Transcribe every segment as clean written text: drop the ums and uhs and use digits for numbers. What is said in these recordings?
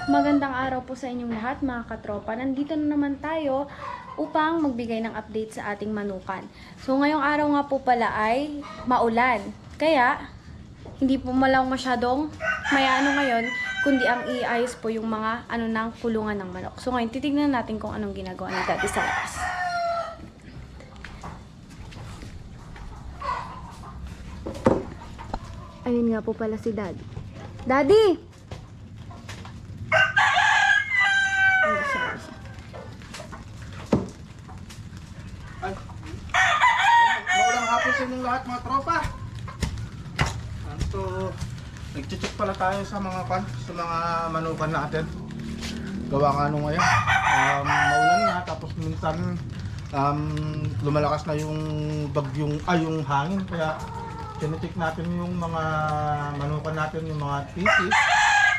Magandang araw po sa inyong lahat mga katropa. Nandito na naman tayo upang magbigay ng update sa ating manukan. So ngayong araw nga po pala ay maulan. Kaya hindi po malaw masyadong mayano ngayon, kundi ang iayos po yung mga ng kulungan ng manok. So ngayon titignan natin kung anong ginagawa ni Daddy sa labas. Ayun nga po pala si Daddy. Daddy! Ay, maulang hapon sa inyong lahat mga tropa. So, nag-check pala tayo sa mga manukan natin. Gawa nga nung ngayon. Maulan na, tapos minsan lumalakas na yung bagyong, yung hangin. Kaya, chinecheck natin yung mga manukan natin, yung mga titi.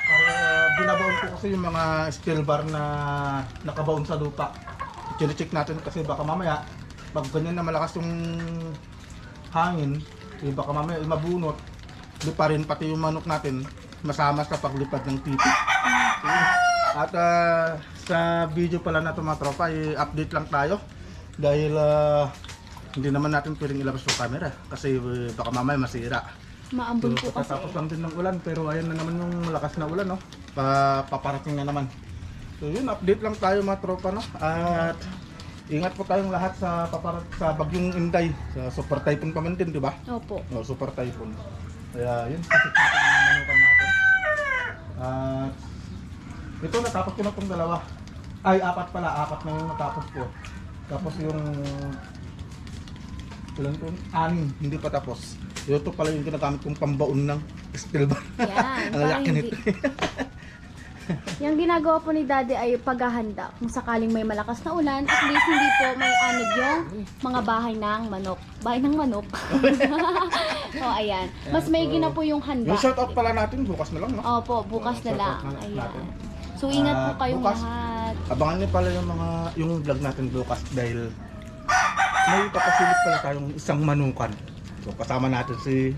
Para binabaon ko kasi yung mga steel bar na nakabaon sa lupa. Chinecheck natin kasi baka mamaya pag ganyan na malakas yung hangin, baka mamaya mabunot, liparin pati yung manok natin, masama sa paglipad ng titi. At sa video pala na ito mga tropa, i-update lang tayo dahil hindi naman natin pwedeng ilabas yung camera kasi baka mamaya masira. Maambon po kasi. Tapos lang din ng ulan, pero ayan na naman yung malakas na ulan, no? Paparating na naman. So yun, update lang tayo mga tropa, no? At ingat po tayong lahat sa bagyong Inday, sa super typhoon pa man din, di ba? Opo. No, super typhoon. Kaya yun, sisip natin yung manukan natin. At ito, natapos ko na itong dalawa. Ay, apat na yung natapos ko. Tapos yung ilan ko? 6, hindi pa tapos. Ito pala yung ginagamit kong pambaon ng steel bar. Yan, Ang laki nito. Yung ginagawa po ni Daddy ay paghahanda kung sakaling may malakas na ulan, at least hindi po may anod yung mga bahay ng manok. Bahay ng manok. O ayan. Mas maigi na po yung handa. Yung shoutout pala natin, bukas na lang, no? Opo, bukas na lang. Shoutout Ayan. natin. So ingat po kayong bukas, lahat. Abangan niyo pala yung vlog natin bukas dahil may papasilip pala tayong isang manukan. So kasama natin si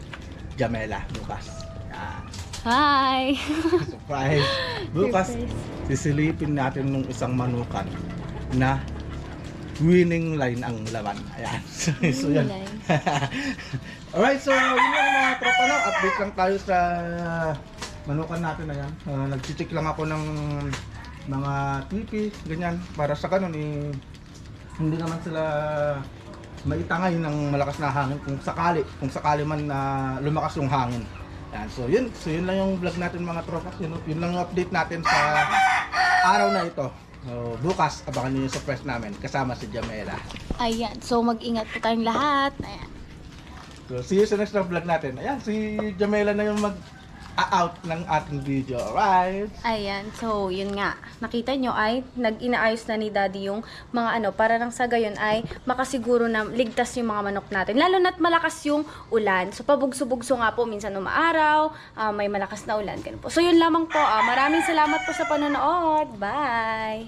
Jamela bukas. Yan. Hi! Surprise! Bukas, Surprise. sisilipin natin ng isang manukan na winning line ang laban. Ayan. So yan. Winning line. Alright, so yun lang mga tropa, no? Update lang tayo sa manukan natin na yan. Nag-check lang ako ng mga tipi, ganyan. Para sa ganun, hindi naman sila maitangay ng malakas na hangin kung sakali man na lumakas yung hangin. Yan, so yun lang yung vlog natin mga tropa. Yun lang yung update natin sa araw na ito. So, bukas abangan niyo yung surprise namin kasama si Jamela. Ayan. So mag-ingat po tayong lahat. Ayan. So see you sa next vlog natin. Ayan, si Jamela na yung mag-out ng ating video. Alright. Ayan, so yun nga, nakita nyo ay nag-inaayos na ni Daddy yung mga para nang sa gayon ay makasiguro na ligtas yung mga manok natin. Lalo na't malakas yung ulan. So pabugso-bugso nga po, minsan umaaraw, may malakas na ulan. Ganun po. So yun lamang po, maraming salamat po sa panonood. Bye!